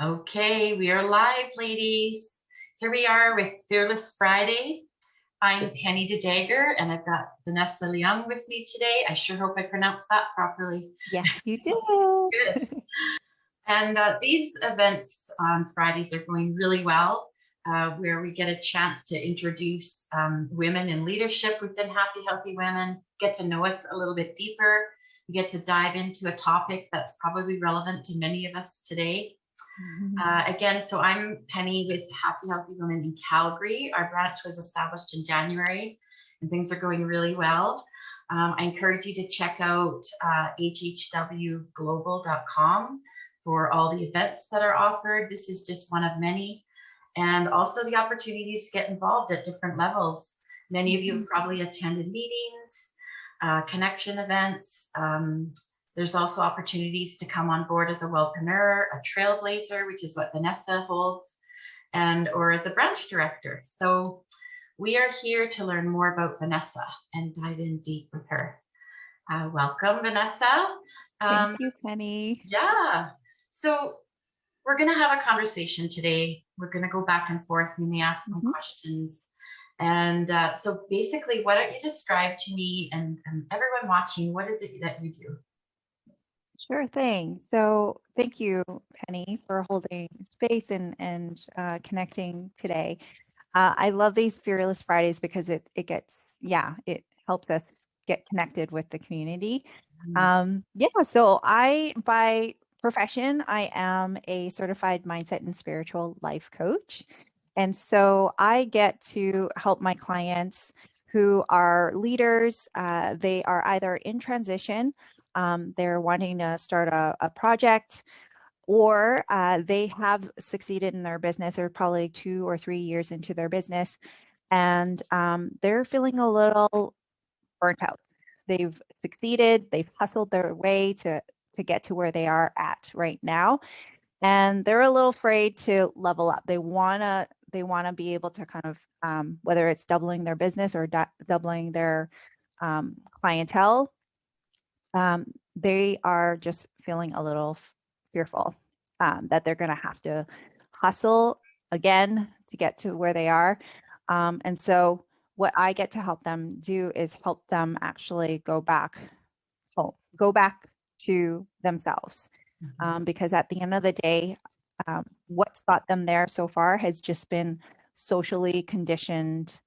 Okay, we are live, ladies. Here we are with Fearless Friday. I'm Penny DeJagger, and I've got Vanessa Leung with me today. I sure hope I pronounced that properly. Yes, you do. Good. And these events on Fridays are going really well, where we get a chance to introduce women in leadership within Happy Healthy Women, get to know us a little bit deeper. We get to dive into a topic that's probably relevant to many of us today. Again, so I'm Penny with Happy Healthy Women in Calgary. Our branch was established in January and things are going really well. I encourage you to check out hhwglobal.com for all the events that are offered. This is just one of many, and also the opportunities to get involved at different levels. Many of you have probably attended meetings, connection events. There's also opportunities to come on board as a wellpreneur, a trailblazer, which is what Vanessa holds, or as a branch director. So we are here to learn more about Vanessa and dive in deep with her. Welcome, Vanessa. Thank you, Penny. Yeah. So we're going to have a conversation today. We're going to go back and forth. We may ask some questions. And so basically, why don't you describe to me and everyone watching, what is it that you do? Sure thing. So thank you, Penny, for holding space and connecting today. I love these Fearless Fridays because it helps us get connected with the community. So by profession, I am a certified mindset and spiritual life coach. And so I get to help my clients who are leaders. They are either in transition, they're wanting to start a project, or they have succeeded in their business. They're probably 2 or 3 years into their business, and they're feeling a little burnt out. They've succeeded, they've hustled their way to get to where they are at right now, and they're a little afraid to level up. They wanna be able to kind of whether it's doubling their business or doubling their clientele. They are just feeling a little fearful that they're going to have to hustle again to get to where they are. And so what I get to help them do is help them actually go back home, go back to themselves. Because at the end of the day, what's got them there so far has just been socially conditioned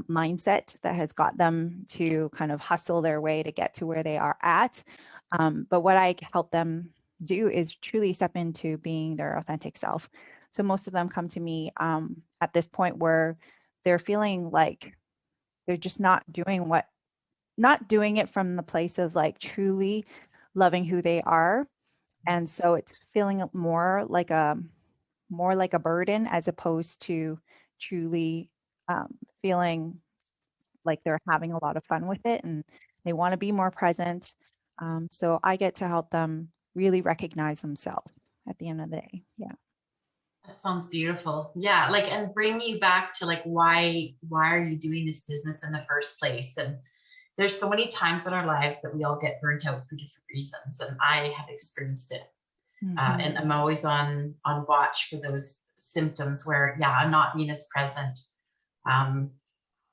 mindset that has got them to kind of hustle their way to get to where they are at. But what I help them do is truly step into being their authentic self. So most of them come to me at this point where they're feeling like they're just not doing it from the place of like truly loving who they are. And so it's feeling more like a burden as opposed to truly feeling like they're having a lot of fun with it and they want to be more present. So I get to help them really recognize themselves at the end of the day. Yeah. That sounds beautiful. Yeah, like, and bring you back to like why are you doing this business in the first place? And there's so many times in our lives that we all get burnt out for different reasons, and I have experienced it. And I'm always on watch for those symptoms where, I'm not being as present,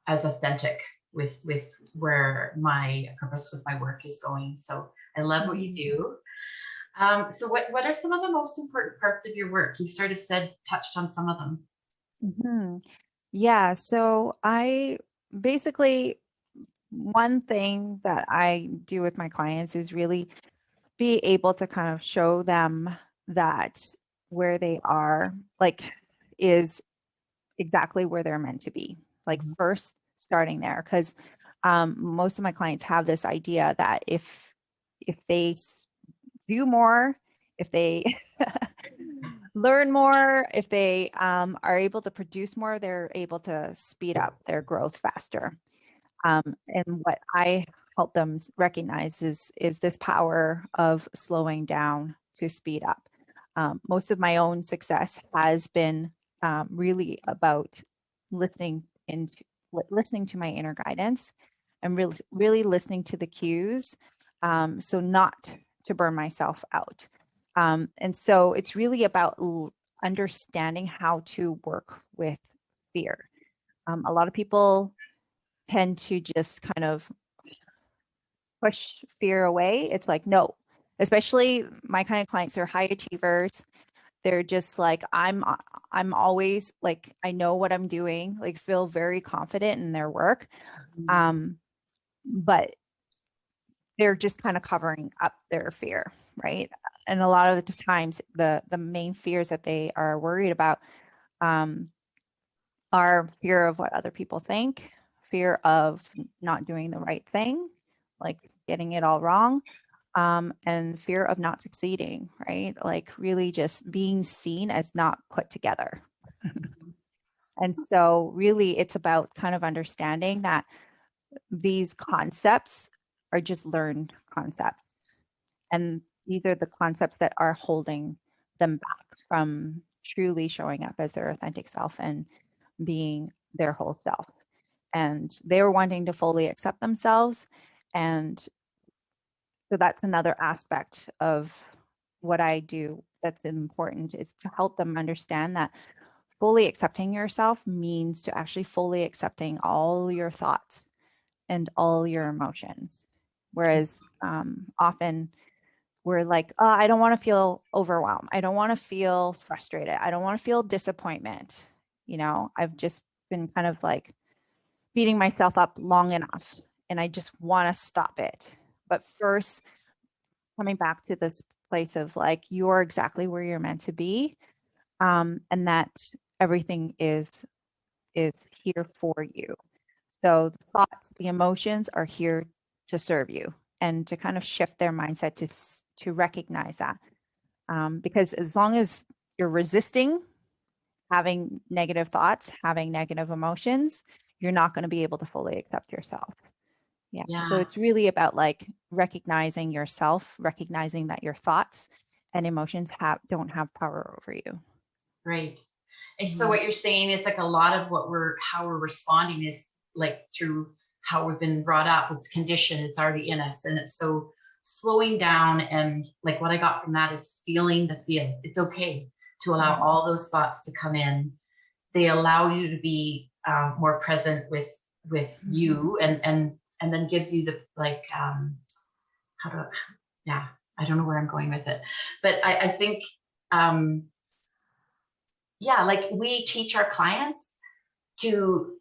as authentic with where my purpose with my work is going. So I love what you do. So what are some of the most important parts of your work? You sort of touched on some of them. Yeah. So I basically, one thing that I do with my clients is really be able to kind of show them that where they are is exactly where they're meant to be. Like first starting there, because most of my clients have this idea that if they do more, if they learn more, if they are able to produce more, they're able to speed up their growth faster. And what I help them recognize is this power of slowing down to speed up. Most of my own success has been really about listening to my inner guidance and really listening to the cues, so not to burn myself out. And so it's really about understanding how to work with fear. A lot of people tend to just kind of push fear away. It's like, no, especially my kind of clients are high achievers. They're just like, I'm always like, I know what I'm doing, like feel very confident in their work. Um, but they're just kind of covering up their fear, right? And a lot of the times the main fears that they are worried about are fear of what other people think, fear of not doing the right thing, like getting it all wrong, and fear of not succeeding, right? Like really just being seen as not put together. And so really it's about kind of understanding that these concepts are just learned concepts. And these are the concepts that are holding them back from truly showing up as their authentic self and being their whole self. And they were wanting to fully accept themselves. And so that's another aspect of what I do that's important, is to help them understand that fully accepting yourself means to actually fully accepting all your thoughts and all your emotions. Whereas often we're like, oh, I don't want to feel overwhelmed. I don't want to feel frustrated. I don't want to feel disappointment. You know, I've just been kind of like beating myself up long enough and I just want to stop it. But first, coming back to this place of like, you're exactly where you're meant to be, and that everything is here for you. So the thoughts, the emotions are here to serve you, and to kind of shift their mindset to recognize that. Because as long as you're resisting having negative thoughts, having negative emotions, you're not going to be able to fully accept yourself. Yeah. So Yeah, it's really about like recognizing yourself, recognizing that your thoughts and emotions don't have power over you. right. And so Mhm. what you're saying is like a lot of how we're responding is like through how we've been brought up. It's conditioned, it's already in us. And it's so slowing down, and like what I got from that is feeling the feels. It's okay to allow all Yes. those thoughts to come in. They allow you to be more present with Mhm. you, and then gives you the like how to yeah, I don't know where I'm going with it, but I think um yeah, like we teach our clients to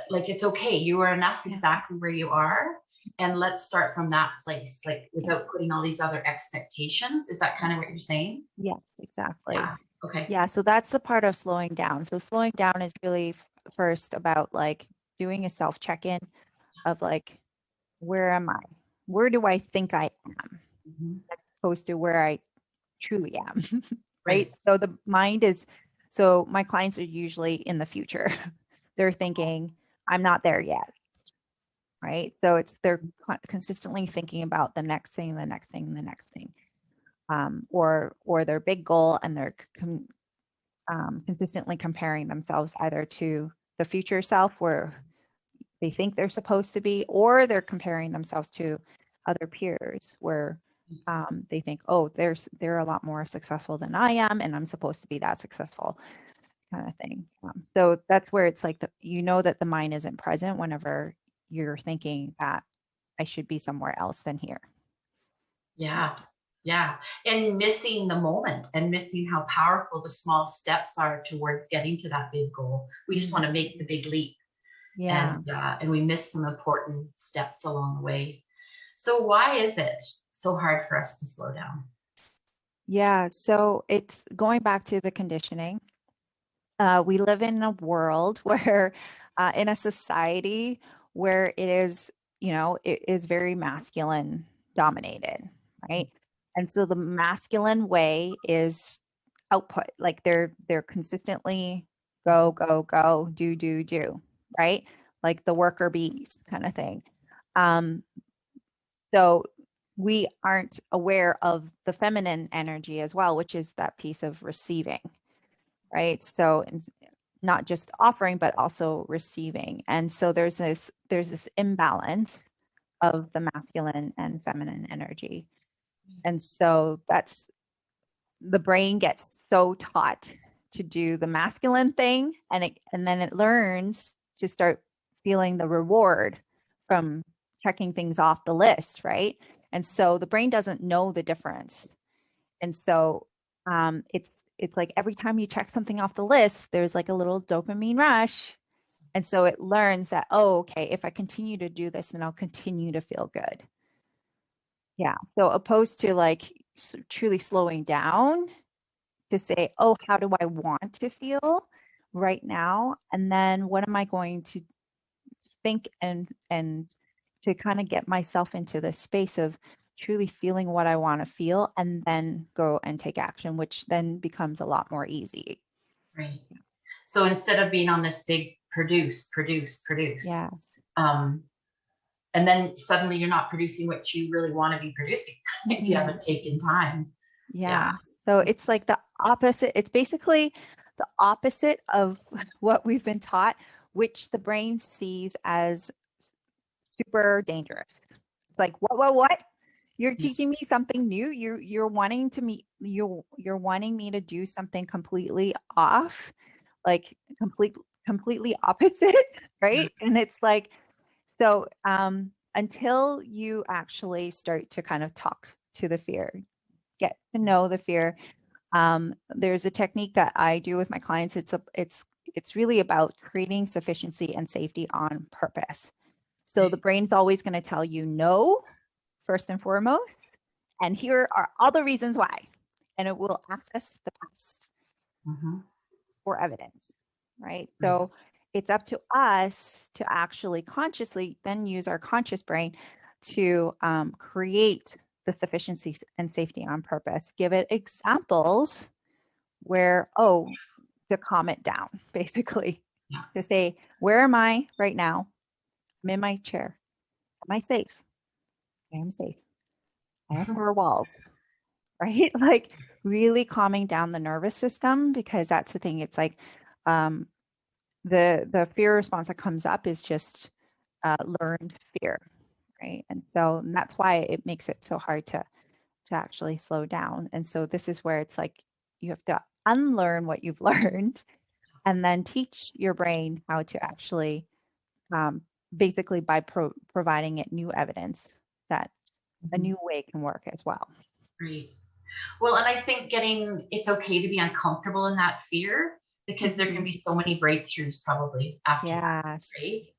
like it's okay, you are enough Yeah. exactly where you are, and let's start from that place, like without putting all these other expectations. Is that kind of what you're saying? Yes, exactly. Yeah. Okay. Yeah, so that's the part of slowing down. So slowing down is really first about like doing a self check-in of like, where am I? Where do I think I am, Mhm. as opposed to where I truly am, right? Great. So the mind is, so my clients are usually in the future. They're thinking, I'm not there yet, right? So it's they're consistently thinking about the next thing, the next thing, the next thing, or their big goal, and they're consistently comparing themselves either to the future self where they think they're supposed to be, or they're comparing themselves to other peers where they think, oh, they're a lot more successful than I am, and I'm supposed to be that successful, kind of thing. So that's where it's like you know that the mind isn't present whenever you're thinking that I should be somewhere else than here. Yeah. Yeah. And missing the moment and missing how powerful the small steps are towards getting to that big goal. We just want Mhm. to make the big leap, Yeah. and we miss some important steps along the way. So why is it so hard for us to slow down? Yeah. So it's going back to the conditioning. We live in a world where, in a society where it is, it is very masculine dominated, right? And so the masculine way is output. Like they're consistently go, go, go, do, right? Like the worker bees kind of thing. Um, so we aren't aware of the feminine energy as well, which is that piece of receiving, right? So not just offering, but also receiving. And so there's this imbalance of the masculine and feminine energy. And so that's the brain gets so taught to do the masculine thing, and then it learns to start feeling the reward from checking things off the list, right? And so the brain doesn't know the difference. And so it's like every time you check something off the list, there's like a little dopamine rush. And so it learns that, oh, okay, if I continue to do this, then I'll continue to feel good. Yeah. So opposed to like truly slowing down to say, oh, how do I want to feel right now? And then what am I going to think and to kind of get myself into the space of truly feeling what I want to feel and then go and take action, which then becomes a lot more easy. Right. So instead of being on this big produce, Yes. and then suddenly you're not producing what you really want to be producing if you Mhm. haven't taken time. Yeah. So it's like the opposite. It's basically the opposite of what we've been taught, which the brain sees as super dangerous. It's like, what? You're Yeah. teaching me something new. You're wanting to me you're wanting me to do something completely off, like completely opposite, right? And it's like, so until you actually start to kind of talk to the fear, get to know the fear. There's a technique that I do with my clients. It's really about creating sufficiency and safety on purpose. So the brain's always going to tell you no, first and foremost, and here are all the reasons why, and it will access the past Mhm. for evidence, right? Right. So it's up to us to actually consciously then use our conscious brain to create the sufficiency and safety on purpose. Give it examples where, oh, to calm it down, basically, Yeah. to say, where am I right now? I'm in my chair. Am I safe? I am safe. I have four walls, right? Like really calming down the nervous system, because that's the thing. It's like um, the fear response that comes up is just learned fear, right? And so and that's why it makes it so hard to actually slow down. And so this is where it's like you have to unlearn what you've learned and then teach your brain how to actually um, basically by providing it new evidence that a Mhm. new way can work as well. Right. Well, and I think it's okay to be uncomfortable in that fear because there can Mhm. be so many breakthroughs probably after that, Yes. right?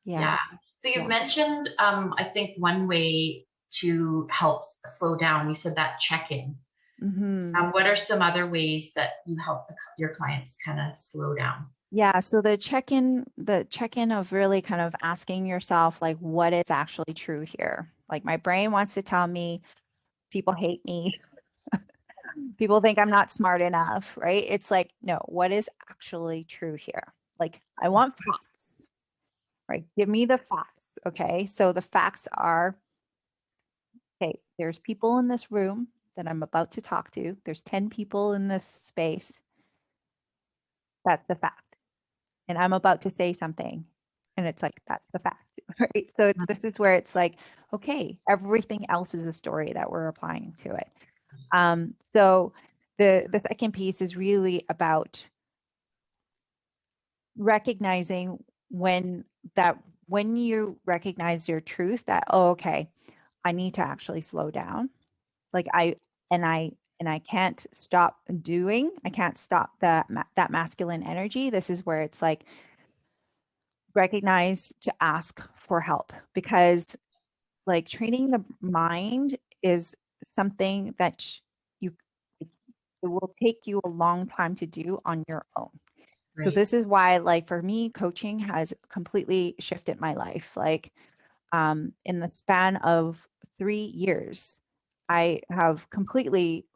Yeah. Yeah. So you've Yeah. mentioned, I think one way to help slow down, you said that check-in. Hmm. What are some other ways that you help your clients kind of slow down? Yeah. So the check in of really kind of asking yourself, like, what is actually true here? Like, my brain wants to tell me people hate me. People think I'm not smart enough, right? It's like, no, what is actually true here? Like, I want facts, right? Give me the facts. Okay. So the facts are, okay, there's people in this room that I'm about to talk to. There's 10 people in this space. That's the fact. And I'm about to say something. And it's like, that's the fact, right? So this is where it's like, okay, everything else is a story that we're applying to it. So the second piece is really about recognizing when when you recognize your truth that, oh, okay, I need to actually slow down. Like and I and I can't stop I can't stop that masculine energy. This is where it's like recognize to ask for help, because like training the mind is something that you it will take you a long time to do on your own. So Right. this is why, like, for me, coaching has completely shifted my life. Like, in the span of 3 years, I have completely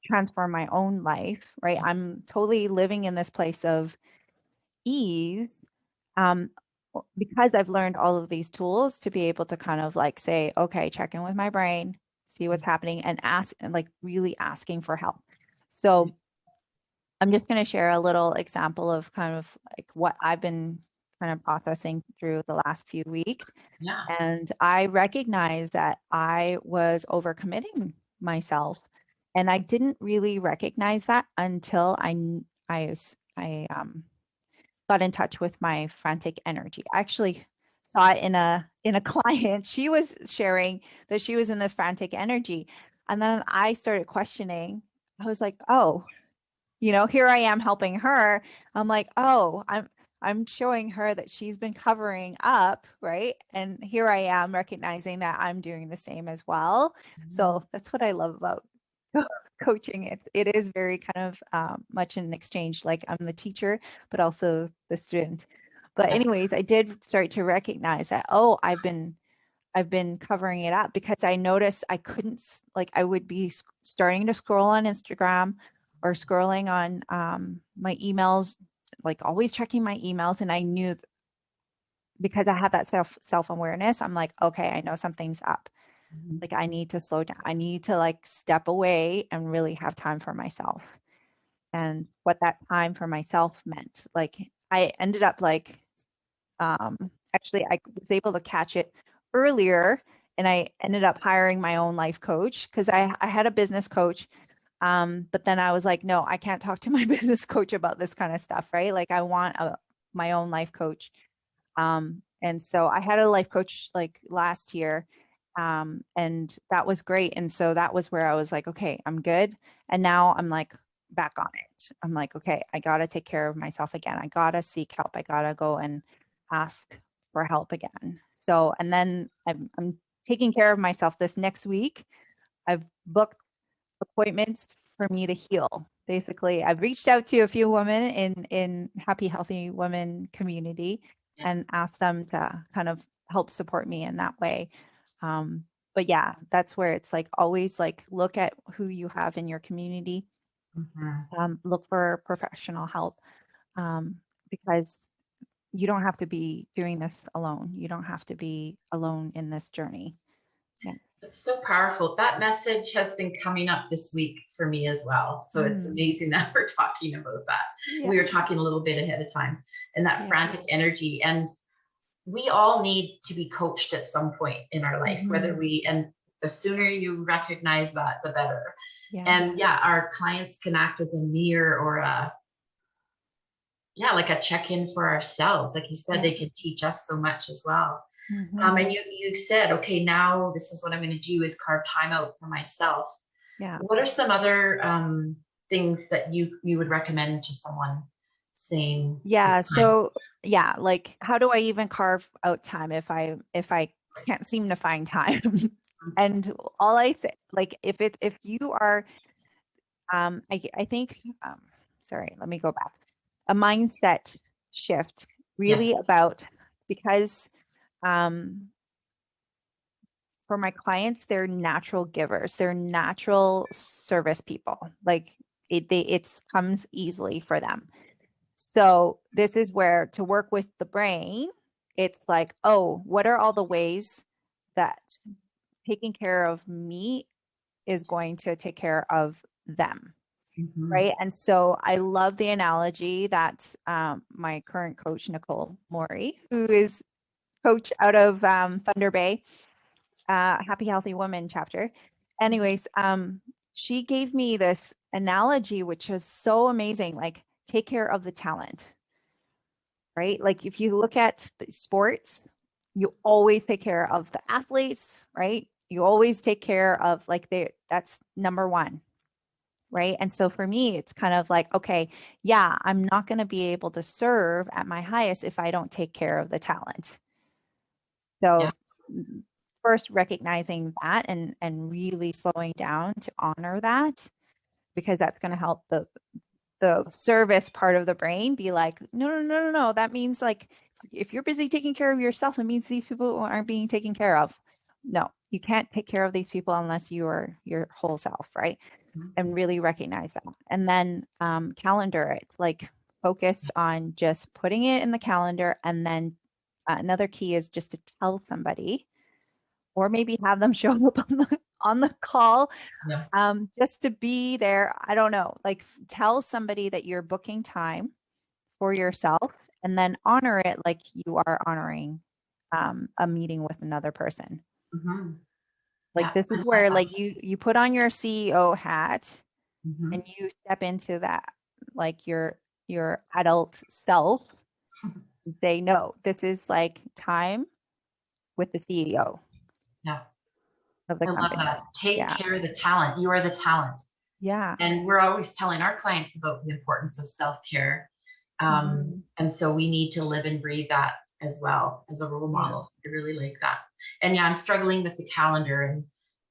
transformed my own life, right? I'm totally living in this place of ease, um, because I've learned all of these tools to be able to kind of like say, okay, check in with my brain, see what's happening, and ask, and like really asking for help. So I'm just going to share a little example of kind of like what I've been kind of processing through the last few weeks. Yeah. And I recognize that I was overcommitting myself And I didn't really recognize that until I got in touch with my frantic energy. I actually saw it in a client. She was sharing that she was in this frantic energy. And then I started questioning. I was like, oh, here I am helping her. I'm like, oh, I'm showing her that she's been covering up, right? And here I am recognizing that I'm doing the same as well. So that's what I love about coaching. It is very kind of much an exchange. Like I'm the teacher, but also the student. But Yes. anyways, I did start to recognize that, oh, I've been covering it up because I noticed I couldn't like I would be starting to scroll on Instagram or scrolling on my emails, like always checking my emails, and I knew because I have that self-awareness, I'm like, okay, I know something's up. Mhm. Like I need to slow down. I need to like step away and really have time for myself. And what that time for myself meant, like I ended up like actually I was able to catch it earlier, and I ended up hiring my own life coach because I had a business coach. But then I was like, no, I can't talk to my business coach about this kind of stuff, right? Like I want my own life coach. And so I had a life coach like last year, and that was great. And so that was where I was like, okay, I'm good. And now I'm like back on it. I'm like, okay, I got to take care of myself again. I got to seek help. I got to go and ask for help again. So, and then I'm taking care of myself this next week. I've booked appointments for me to heal. Basically, I've reached out to a few women in Happy Healthy Women community Yeah. and asked them to kind of help support me in that way. But yeah, that's where it's like always like look at who you have in your community, Mhm. look for professional help, um, because you don't have to be doing this alone. You don't have to be alone in this journey. Yeah. It's so powerful. That message has been coming up this week for me as well. So it's Mm. amazing that we're talking about that. Yeah. We were talking a little bit ahead of time, and that Yeah. frantic energy. And we all need to be coached at some point in our life, Hmm. and the sooner you recognize that, the better. Yes. And yeah, our clients can act as a mirror or like a check-in for ourselves. Like you said, Yeah. they can teach us so much as well. Hmm. And you said, okay, now this is what I'm going to do is carve time out for myself. Yeah. What are some other things that you would recommend to someone saying Yeah. it's time? So yeah, like how do I even carve out time if I can't seem to find time? And all I say, like if you are I think sorry, let me go back. A mindset shift Yes. really about because um for my clients, they're natural givers. They're natural service people. Like it comes easily for them. So this is where to work with the brain, it's like, oh, what are all the ways that taking care of me is going to take care of them, Mhm. right? And so I love the analogy that my current coach, Nicole Maury, who is coach out of Thunder Bay, Happy Healthy Woman chapter. Anyways, she gave me this analogy, which was so amazing. Like, take care of the talent, right? Like, if you look at the sports, you always take care of the athletes, right? You always take care of that's number one, right? And so for me, it's kind of like, okay, yeah, I'm not going to be able to serve at my highest if I don't take care of the talent. Yeah. So first recognizing that and really slowing down to honor that because that's going to help the service part of the brain be like, no, no, no, no, no. That means like if you're busy taking care of yourself, it means these people aren't being taken care of. No, you can't take care of these people unless you are your whole self, right? Mhm. And really recognize that. And then calendar it, like focus on just putting it in the calendar. And then another key is just to tell somebody or maybe have them show up on the call Yeah. just to be there. I don't know, like tell somebody that you're booking time for yourself and then honor it like you are honoring a meeting with another person. Mhm. Like Yeah, this I is love where that. like you put on your CEO hat and Mhm. you step into that, like your adult self and say, no, this is like time with the CEO Yeah, of the I love company. that. Take Yeah. care of the talent. You are the talent. Yeah. And we're always telling our clients about the importance of self-care. Mhm. And so we need to live and breathe that as well as a role Yeah. model. I really like that. And yeah, I'm struggling with the calendar and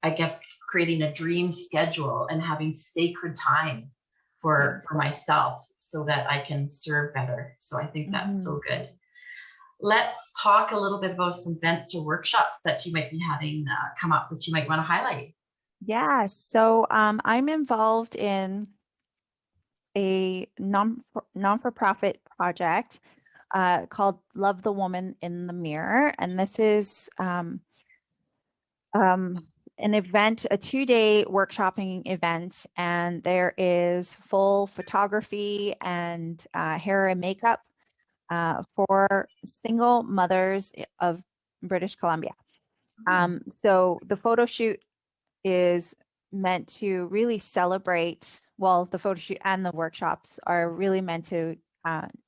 I guess creating a dream schedule and having sacred time Yeah. for myself so that I can serve better. So I think that's Mhm. so good. Let's talk a little bit about some events or workshops that you might be having come up that you might want to highlight. Yeah. So I'm involved in a non-for-profit project called Love the Woman in the Mirror. And this is um, an event, a 2-day workshopping event, and there is full photography and hair and makeup for single mothers of British Columbia. So the photo shoot is meant to really celebrate, well, the photo shoot and the workshops are really meant to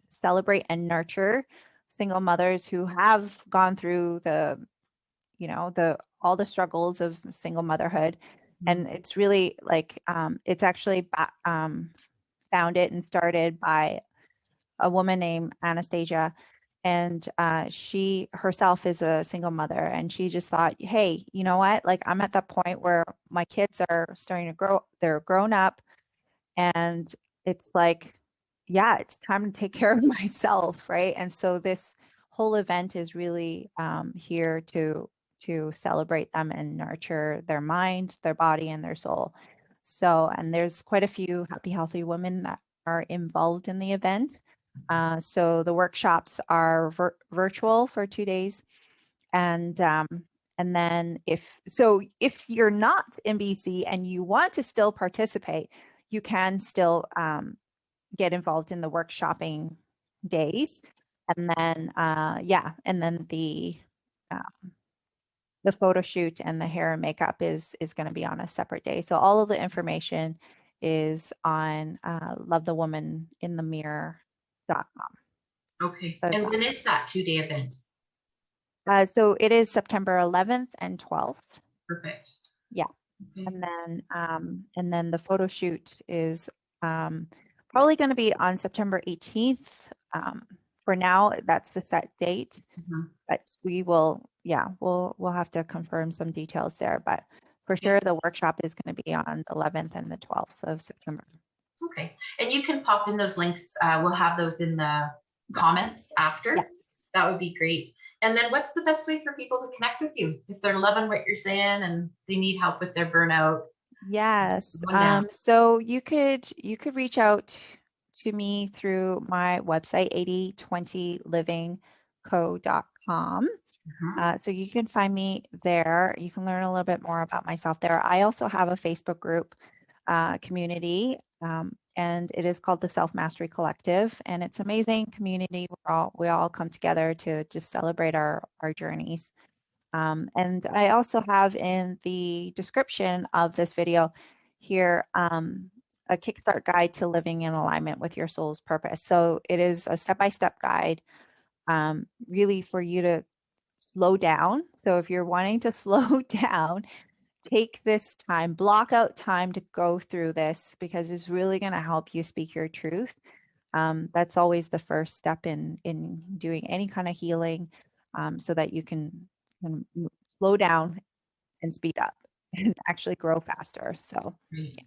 celebrate and nurture single mothers who have gone through the, the all the struggles of single motherhood. Mhm. And it's really like it's actually founded and started by a woman named Anastasia. And she herself is a single mother. And she just thought, hey, you know what? Like, I'm at that point where my kids are starting to grow, they're grown up. And it's like, yeah, it's time to take care of myself. Right. And so this whole event is really here to celebrate them and nurture their mind, their body, and their soul. So, and there's quite a few happy, healthy women that are involved in the event. So the workshops are virtual for 2 days, and and then if you're not in BC and you want to still participate, you can still get involved in the workshopping days, and then and then the photo shoot and the hair and makeup is going to be on a separate day. So all of the information is on lovethewomaninthemirror.com. Okay. So, And yeah. when is that 2-day event? So it is September 11th and 12th. Perfect. Yeah. Okay. And then the photo shoot is um, probably going to be on September 18th. For now, that's the set date, Mhm. but we'll have to confirm some details there. But for Okay. sure, the workshop is going to be on the 11th and the 12th of September. Okay. And you can pop in those links. We'll have those in the Yes. comments Yes. after. That would be great. And then what's the best way for people to connect with you if they're loving what you're saying and they need help with their burnout? Yes. One down. So you could reach out to me through my website, 8020livingco.com. Mhm. So you can find me there. You can learn a little bit more about myself there. I also have a Facebook group community, and it is called the Self Mastery Collective, and it's amazing community. We all come together to just celebrate our journeys. And I also have in the description of this video here a Kickstart guide to living in alignment with your soul's purpose. So it is a step-by-step guide, really for you to slow down. So if you're wanting to slow down, take this time, block out time to go through this because it's really going to help you speak your truth. That's always the first step in doing any kind of healing, so that you can slow down and speed up and actually grow faster. So Great.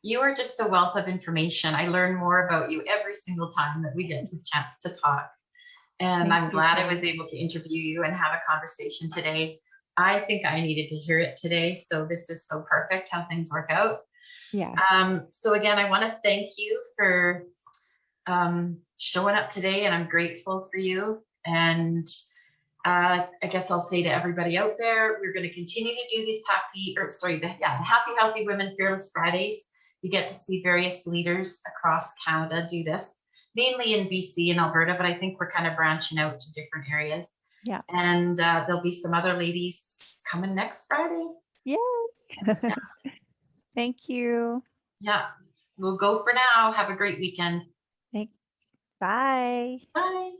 You are just a wealth of information. I learn more about you every single time that we get the chance to talk. And thank I'm you, glad I was Kelly. able to interview you and have a conversation today. I think I needed to hear it today. So this is so perfect how things work out. Yes. So again, I want to thank you for showing up today, and I'm grateful for you. And I guess I'll say to everybody out there, we're going to continue to do these the Happy Healthy Women Fearless Fridays. You get to see various leaders across Canada do this, mainly in BC and Alberta, but I think we're kind of branching out to different areas. Yeah. And there'll be some other ladies coming next Friday. Yay. Yeah. Thank you. Yeah. We'll go for now. Have a great weekend. Thanks. Bye. Bye.